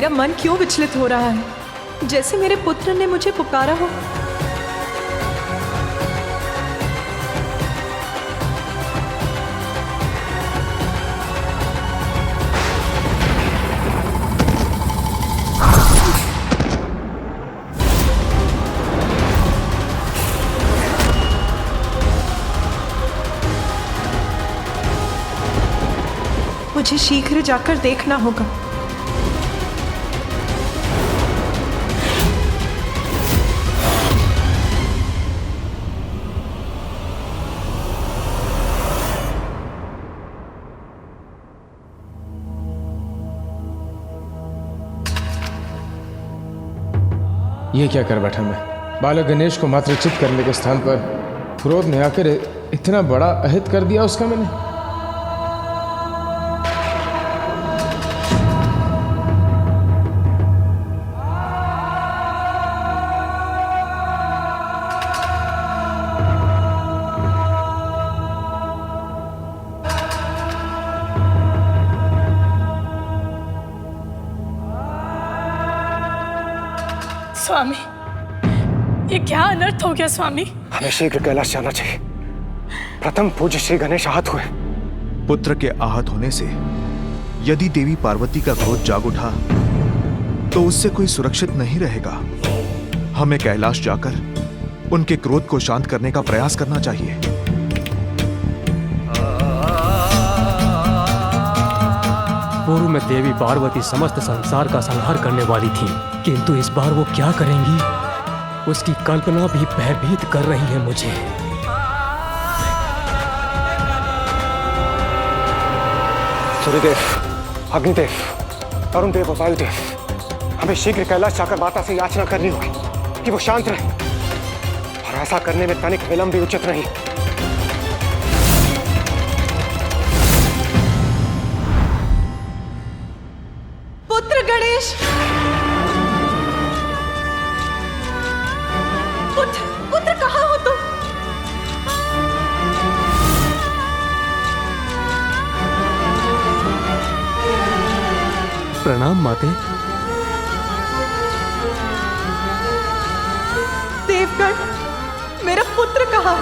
मेरा मन क्यों विचलित हो रहा है, जैसे मेरे पुत्र ने मुझे पुकारा हो। मुझे शीघ्र जाकर देखना होगा। ये क्या कर बैठा मैं? बालक गणेश को मातृचित करने के स्थान पर क्रोध ने आकर इतना बड़ा अहित कर दिया उसका मैंने। स्वामी, ये क्या अनर्थ हो गया स्वामी? हमें शीघ्र कैलाश जाना चाहिए। प्रथम पूज्य श्री गणेश आहत हुए। पुत्र के आहत होने से यदि देवी पार्वती का क्रोध जाग उठा तो उससे कोई सुरक्षित नहीं रहेगा। हमें कैलाश जाकर उनके क्रोध को शांत करने का प्रयास करना चाहिए। पूर्व में देवी पार्वती समस्त संसार का संहार करने वाली थी, किंतु इस बार वो क्या करेंगी, उसकी कल्पना भी भयभीत कर रही है मुझे। सूर्यदेव, अग्निदेव, अरुण देव और वायुदेव, हमें शीघ्र कैलाश जाकर माता से याचना करनी होगी कि वो शांत रहे, और ऐसा करने में तनिक विलंब भी उचित नहीं। पुत्र गणेश, पुत्र कहाँ हो तुम? प्रणाम माते। देवगण, मेरा पुत्र कहाँ?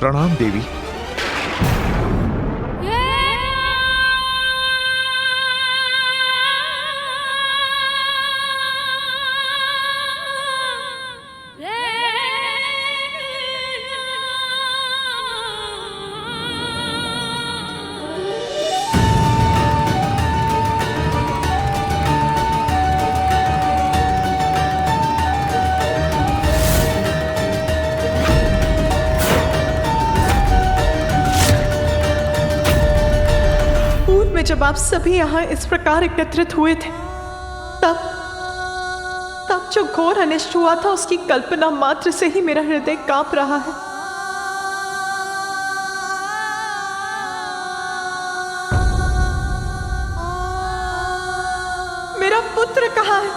प्रणाम देवी। जब आप सभी यहाँ इस प्रकार एकत्रित हुए थे, तब जो घोर अनिष्ट हुआ था उसकी कल्पना मात्र से ही मेरा हृदय कांप रहा है। मेरा पुत्र कहाँ है?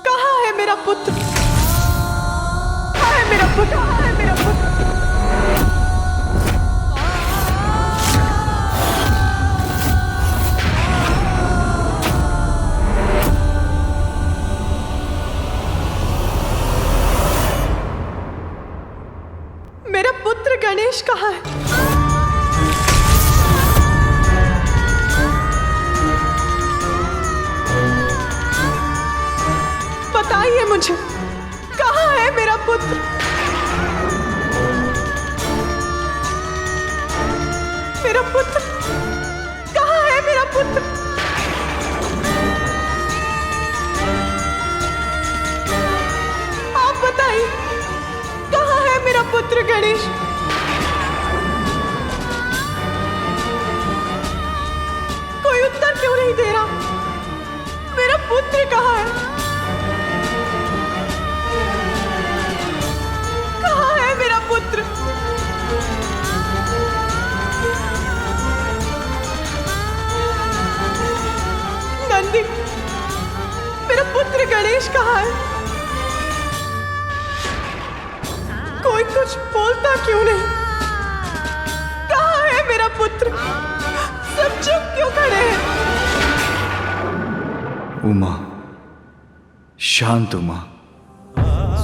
कहाँ है मेरा पुत्र? कहाँ है मेरा पुत्र? कहाँ है मेरा पुत्र? गणेश कहाँ है? बताइए मुझे, कहाँ है मेरा पुत्र? मेरा पुत्र कहाँ है? मेरा पुत्र आप बताइए, कहाँ है मेरा पुत्र गणेश? उत्तर क्यों नहीं दे रहा? मेरा पुत्र कहाँ है? कहाँ है मेरा पुत्र? नंदी, मेरा पुत्र गणेश कहाँ है? कुछ बोलता क्यों नहीं? कहाँ है मेरा पुत्र? सब चुप क्यों खड़े हैं? उमा, शांत उमा।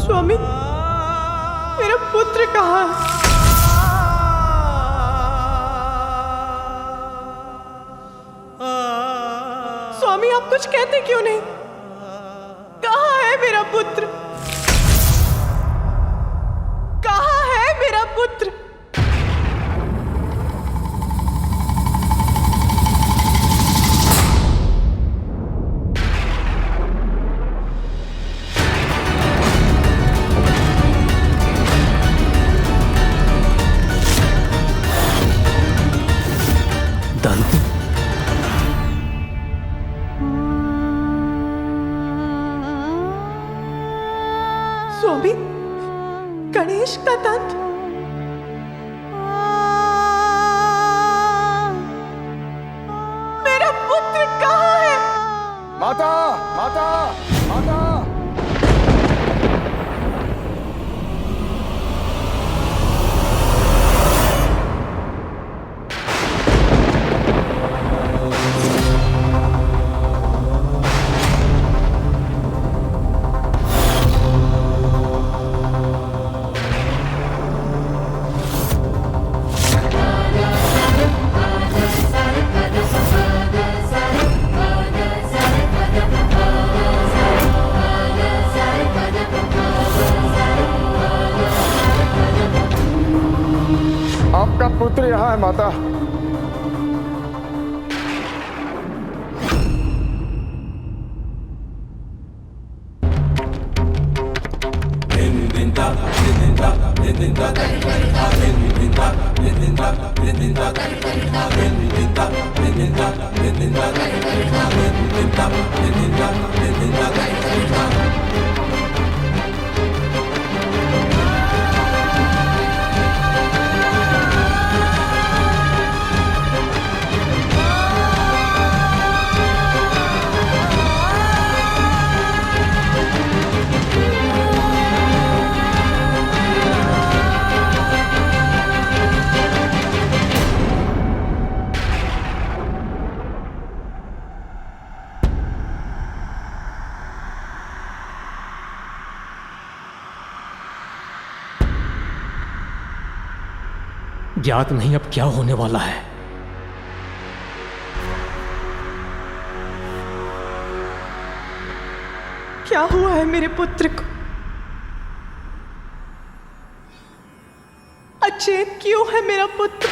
स्वामी, मेरा पुत्र कहाँ है? स्वामी, आप कुछ कहते क्यों नहीं? कहाँ है मेरा पुत्र? कहाँ है मेरा पुत्र? दंत, स्वामी, गणेश का दंत। मेरा पुत्र कहाँ है? माता, माता, माता। आपका पुत्र यहाँ है माता। ज्ञात नहीं अब क्या होने वाला है। क्या हुआ है मेरे पुत्र को? अचेत क्यों है मेरा पुत्र?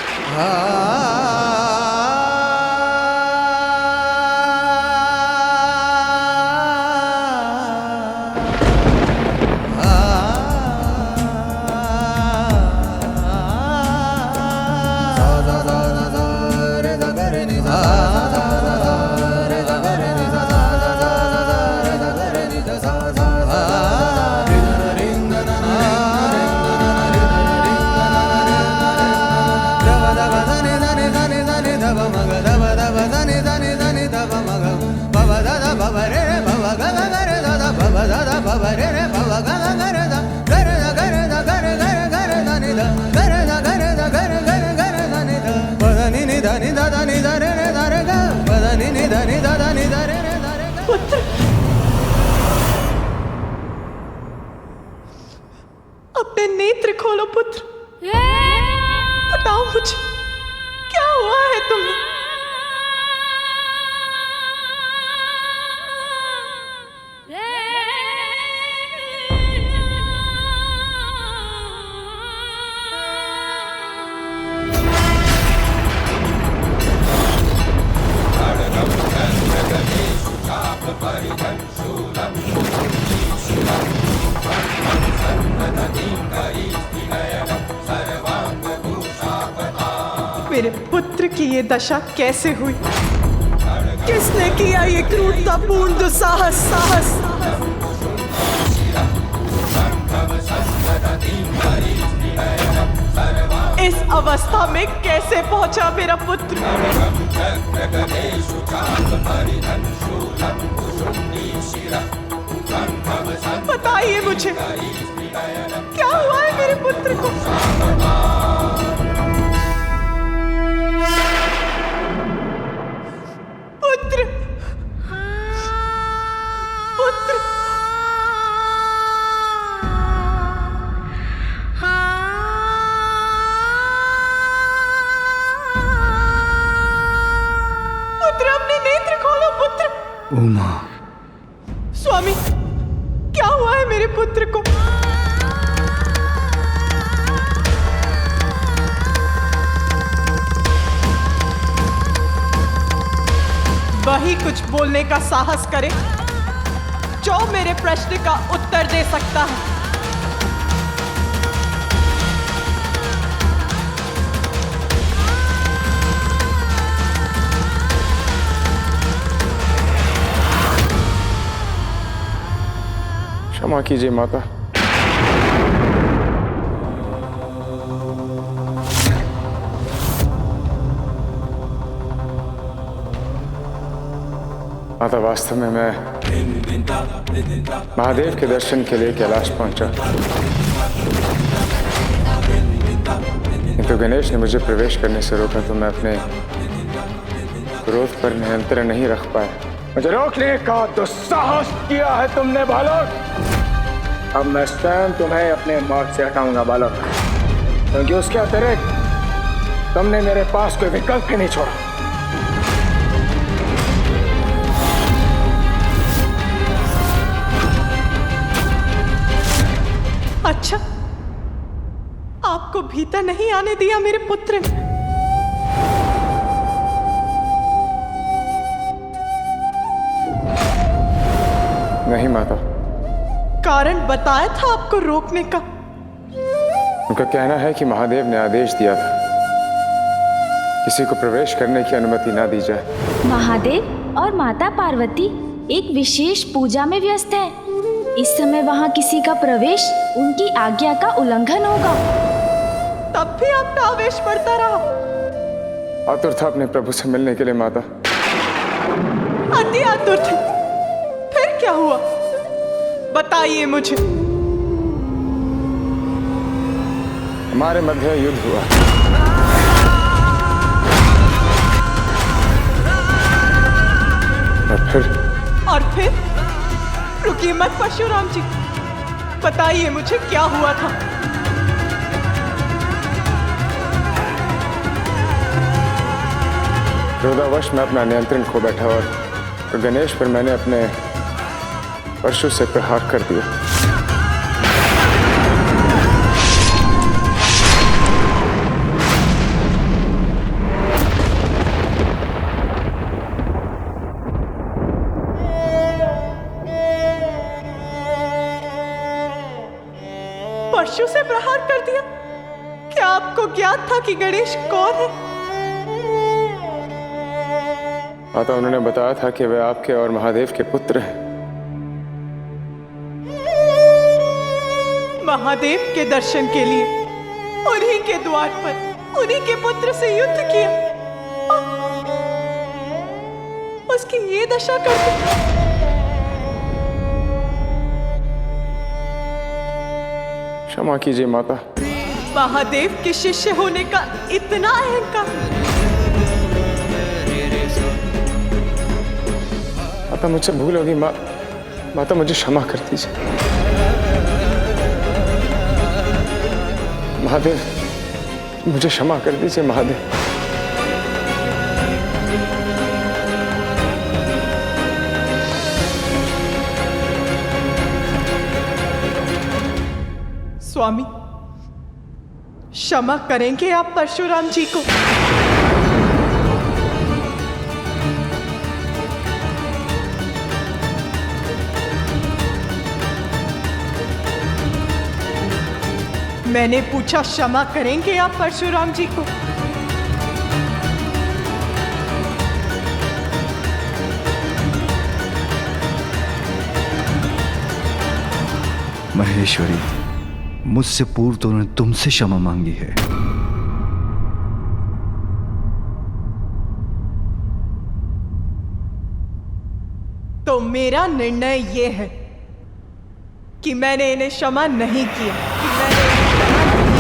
पुत्र, अपने नेत्र खोलो पुत्र। बताओ मुझे, क्या हुआ है तुम्हें? मेरे पुत्र की ये दशा कैसे हुई? किसने किया ये क्रूरतापूर्ण दुस्साहस? इस अवस्था में कैसे पहुंचा मेरा पुत्र? बताइए मुझे, क्या हुआ है मेरे पुत्र पुत्र को। पुत्र, पुत्र, पुत्र अपने नेत्र खोलो पुत्र। उमा, स्वामी, क्या हुआ है मेरे पुत्र को? वही कुछ बोलने का साहस करे जो मेरे प्रश्न का उत्तर दे सकता है। क्षमा कीजिए माता। माता, वास्तव में मैं महादेव के दर्शन के लिए कैलाश पहुंचा, किंतु गणेश ने मुझे प्रवेश करने से रोका तो मैं अपने क्रोध पर नियंत्रण नहीं रख पाया। मुझे रोकने का दुस्साहस किया है तुमने बालक। अब मैं स्वयं तुम्हें अपने मार्ग से हटाऊंगा बालक, क्योंकि उसके अतिरिक्त तुमने मेरे पास कोई विकल्प ही नहीं छोड़ा। अच्छा, आपको भीतर नहीं आने दिया मेरे पुत्र ने? नहीं माता। कारण बताया था आपको रोकने का? उनका कहना है कि महादेव ने आदेश दिया था किसी को प्रवेश करने की अनुमति ना दी जाए। महादेव और माता पार्वती एक विशेष पूजा में व्यस्त हैं। इस समय वहाँ किसी का प्रवेश उनकी आज्ञा का उल्लंघन होगा। तब भी आपका आवेश बढ़ता रहा। आतुर था अपने प्रभु से मिलने के लिए माता। अति आतुर थे। फिर क्या हुआ? बताइए मुझे। हमारे मध्य युद्ध हुआ। और फिर रुकिए मत परशुराम जी, बताइए मुझे क्या हुआ था। क्रोधावश मैं अपना नियंत्रण खो बैठा और गणेश पर मैंने अपने परशु से प्रहार कर दिया। परशु से प्रहार कर दिया? क्या आपको ज्ञात था कि गणेश कौन है? माता, उन्होंने बताया था कि वे आपके और महादेव के पुत्र हैं। महादेव के दर्शन के लिए उन्हीं के द्वार पर उन्हीं के पुत्र से युद्ध किया, उसकी ये दशा कर दी। क्षमा कीजिए माता। महादेव के शिष्य होने का इतना अहंकार। माता, मुझसे भूल होगी। माता, मुझे क्षमा कर दीजिए। महादेव, मुझे क्षमा कर दीजिए महादेव। स्वामी, क्षमा करेंगे आप परशुराम जी को? मैंने पूछा क्षमा करेंगे आप परशुराम जी को? महेश्वरी, मुझसे पूर्व तो उन्होंने तुमसे क्षमा मांगी है। तो मेरा निर्णय यह है कि मैंने इन्हें क्षमा नहीं किया, कि मैंने इन्हें क्षमा नहीं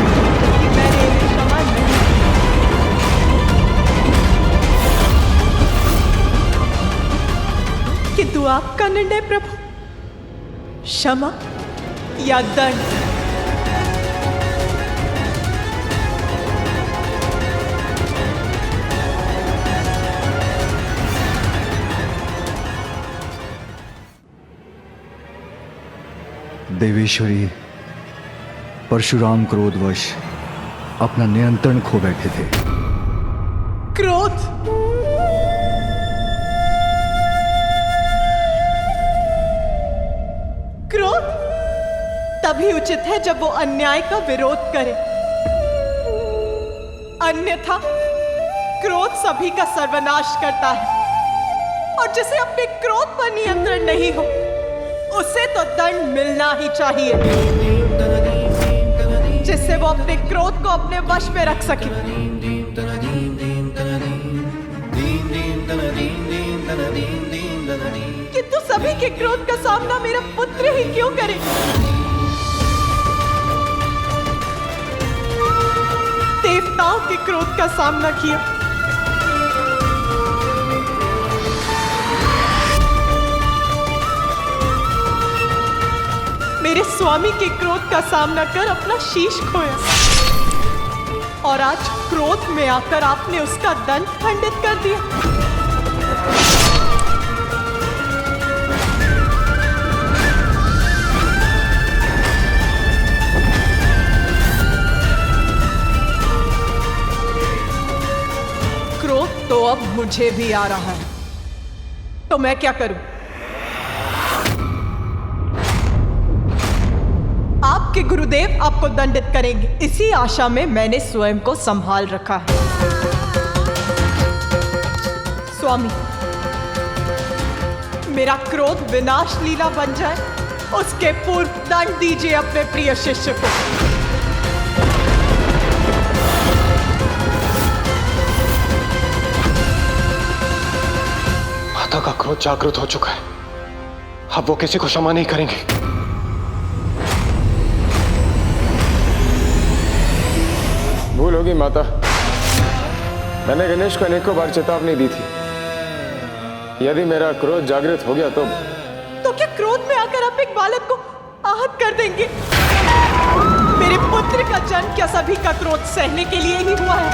किंतु आपका निर्णय प्रभु, क्षमा या दंड? देवेश्वरी, परशुराम क्रोधवश अपना नियंत्रण खो बैठे थे। क्रोध? क्रोध तभी उचित है जब वो अन्याय का विरोध करे, अन्यथा क्रोध सभी का सर्वनाश करता है। और जिसे अपने क्रोध पर नियंत्रण नहीं हो, उसे तो दंड मिलना ही चाहिए, जिससे वो अपने क्रोध को अपने वश में रख सके। किंतु सभी के क्रोध का सामना मेरा पुत्र ही क्यों करे? देवताओं के क्रोध का सामना किया, मेरे स्वामी के क्रोध का सामना कर अपना शीश खोया, और आज क्रोध में आकर आपने उसका दंड खंडित कर दिया। क्रोध तो अब मुझे भी आ रहा है, तो मैं क्या करूं? आपके गुरुदेव आपको दंडित करेंगे, इसी आशा में मैंने स्वयं को संभाल रखा है। स्वामी, मेरा क्रोध विनाश लीला बन जाए, उसके पूर्व दंड दीजिए अपने प्रिय शिष्य को। माता का क्रोध जागृत हो चुका है, अब वो किसी को क्षमा नहीं करेंगे। भूल होगी माता, मैंने गणेश को अनेकों बार चेतावनी दी थी। यदि मेरा क्रोध जागृत हो गया तो क्या क्रोध में आकर आप एक बालक को आहत कर देंगे? मेरे पुत्र का जन्म क्या सभी का क्रोध सहने के लिए ही हुआ है?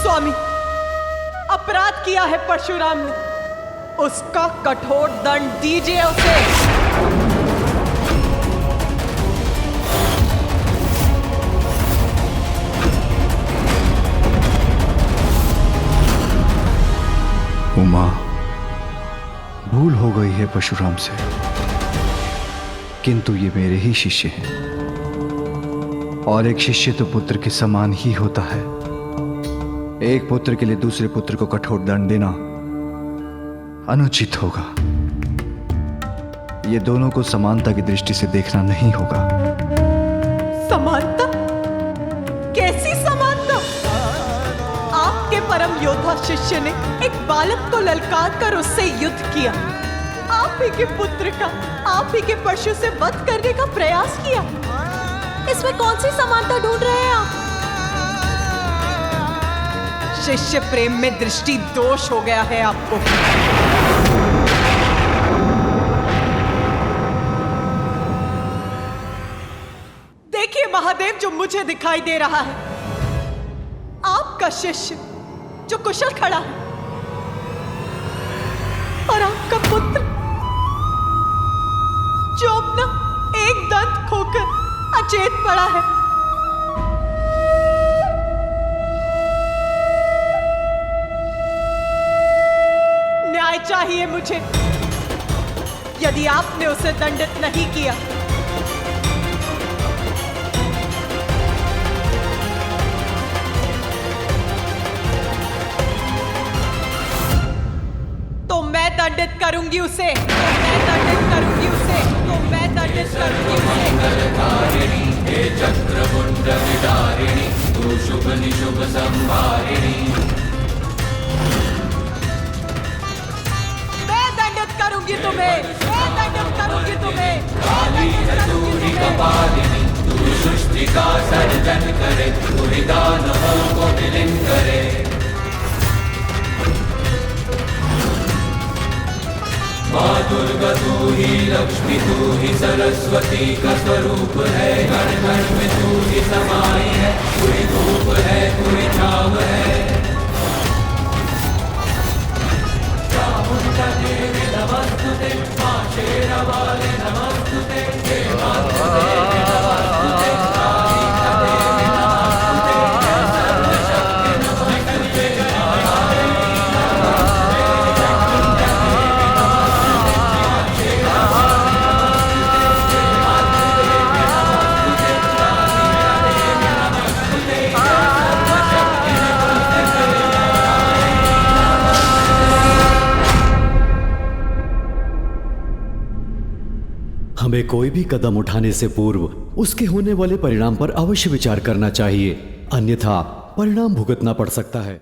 स्वामी, अपराध किया है परशुराम ने, उसका कठोर दंड दीजिए उसे। उमा, भूल हो गई है परशुराम से, किंतु ये मेरे ही शिष्य हैं, और एक शिष्य तो पुत्र के समान ही होता है। एक पुत्र के लिए दूसरे पुत्र को कठोर दंड देना अनुचित होगा। ये दोनों को समानता की दृष्टि से देखना नहीं होगा। समानता? कैसी समानता? आपके परम योद्धा शिष्य ने एक बालक को ललकार कर उससे युद्ध किया, आप ही के पुत्र का, आप ही के परशु से वध करने का प्रयास किया। इसमें कौन सी समानता ढूंढ रहे हैं आप? शिष्य प्रेम में दृष्टि दोष हो गया है आपको। देखिए महादेव, जो मुझे दिखाई दे रहा है, आपका शिष्य जो कुशल खड़ा है, और आपका पुत्र जो अपना एक दंत खोकर अचेत पड़ा है। न्याय चाहिए मुझे। यदि आपने उसे दंडित नहीं किया, तो मैं दंडित करूंगी उसे, मैं दंडित करूंगी उसे, तो मैं दंडित करूंगी उसे। हे चक्रमुंड विदारिणी, तू शुभ निशुभ संहारिणी, मैं दंडित करूंगी तुम्हें, मैं दंडित करूंगी। करूंगी तुम्हें, मैं नहीं छोड़ूंगी तुम्हें। हमें कोई भी कदम उठाने से पूर्व उसके होने वाले परिणाम पर अवश्य विचार करना चाहिए, अन्यथा परिणाम भुगतना पड़ सकता है।